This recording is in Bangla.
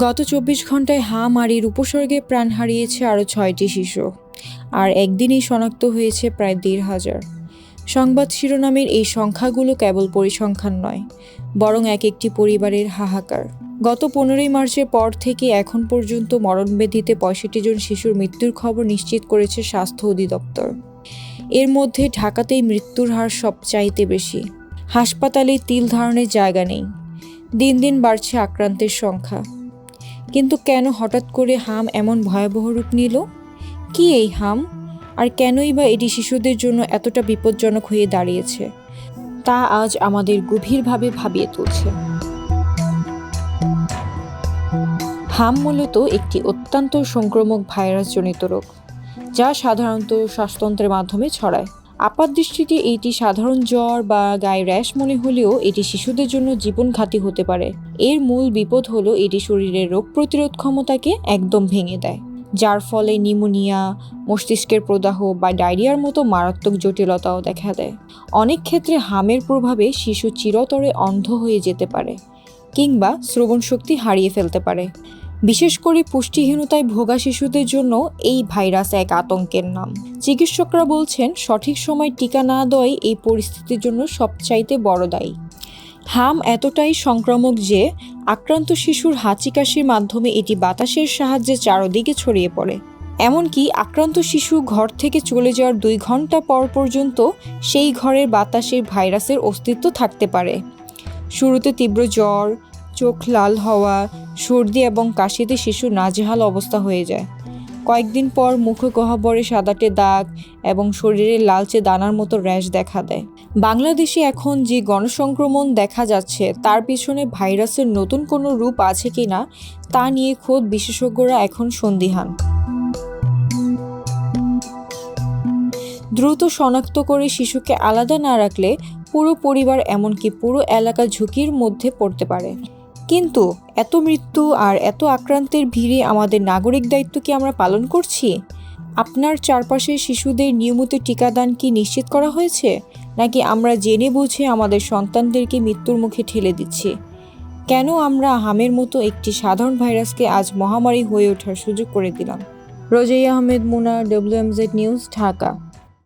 গত ২৪ ঘন্টায় হামারির উপসর্গে প্রাণ হারিয়েছে আরও ৬টি শিশু, আর একদিনেই শনাক্ত হয়েছে প্রায় ১,৫০০। সংবাদ শিরোনামের এই সংখ্যাগুলো কেবল পরিসংখ্যান নয়, বরং এক একটি পরিবারের হাহাকার। গত ১৫ই মার্চের পর থেকে এখন পর্যন্ত মরণব্যাধিতে ৬৫ জন শিশুর মৃত্যুর খবর নিশ্চিত করেছে স্বাস্থ্য অধিদপ্তর। এর মধ্যে ঢাকাতেই মৃত্যুর হার সবচাইতে বেশি। হাসপাতালে তিল ধারণের জায়গা নেই। দিন দিন বাড়ছে আক্রান্তের সংখ্যা। কিন্তু কেন হঠাৎ করে হাম এমন ভয়াবহ রূপ নিল? কি এই হাম, আর কেনই বা এটি শিশুদের জন্য এতটা বিপজ্জনক হয়ে দাঁড়িয়েছে, তা আজ আমাদের গভীরভাবে ভাবিয়ে তুলছে। হাম মূলত একটি অত্যন্ত সংক্রামক ভাইরাসজনিত রোগ, যা সাধারণত শ্বাসতন্ত্রের মাধ্যমে ছড়ায়। আপাতদৃষ্টিতে এটি সাধারণ জ্বর বা গায়ে র্যাশ মনে হলেও এটি শিশুদের জন্য জীবনঘাতী হতে পারে। এর মূল বিপদ হলো এটি শরীরের রোগ প্রতিরোধ ক্ষমতাকে একদম ভেঙে দেয়, যার ফলে নিউমোনিয়া, মস্তিষ্কের প্রদাহ বা ডায়রিয়ার মতো মারাত্মক জটিলতাও দেখা দেয়। অনেক ক্ষেত্রে হামের প্রভাবে শিশু চিরতরে অন্ধ হয়ে যেতে পারে কিংবা শ্রবণ শক্তি হারিয়ে ফেলতে পারে। বিশেষ করে পুষ্টিহীনতায় ভোগা শিশুদের জন্য এই ভাইরাস এক আতঙ্কের নাম। চিকিৎসকরা বলছেন, সঠিক সময় টিকা না দেওয়াই এই পরিস্থিতির জন্য সবচাইতে বড় দায়ী। হাম এতটাই সংক্রামক যে আক্রান্ত শিশুর হাঁচি কাশির মাধ্যমে এটি বাতাসের সাহায্যে চারদিকে ছড়িয়ে পড়ে। এমনকি আক্রান্ত শিশু ঘর থেকে চলে যাওয়ার ২ ঘন্টা পর পর্যন্ত সেই ঘরের বাতাসে ভাইরাসের অস্তিত্ব থাকতে পারে। শুরুতে তীব্র জ্বর, চোখ লাল হওয়া, সর্দি এবং কাশিতে শিশুর নাজেহাল অবস্থা হয়ে যায়। কয়েকদিন পর মুখগহ্বরে সাদাটে দাগ এবং শরীরে লালচে দানার মতো র্যাশ দেখা দেয়। বাংলাদেশে এখন যে গণসংক্রমণ দেখা যাচ্ছে, তার পিছনে ভাইরাসের নতুন কোনো রূপ আছে কিনা তা নিয়ে খোদ বিশেষজ্ঞরা এখন সন্দিহান। দ্রুত শনাক্ত করে শিশুকে আলাদা না রাখলে পুরো পরিবার, এমনকি পুরো এলাকা ঝুঁকির মধ্যে পড়তে পারে। কিন্তু এত মৃত্যু আর এত আক্রান্তের ভিড়ে আমাদের নাগরিক দায়িত্ব কি আমরা পালন করছি? আপনার চারপাশের শিশুদের নিয়মিত টিকাদান কি নিশ্চিত করা হয়েছে, নাকি আমরা জেনে বুঝে আমাদের সন্তানদেরকে মৃত্যুর মুখে ঠেলে দিচ্ছি? কেন আমরা হামের মতো একটি সাধারণ ভাইরাসকে আজ মহামারী হয়ে ওঠার সুযোগ করে দিলাম? রোজাইয়া আহমেদ মুনা, WMZ নিউজ, ঢাকা।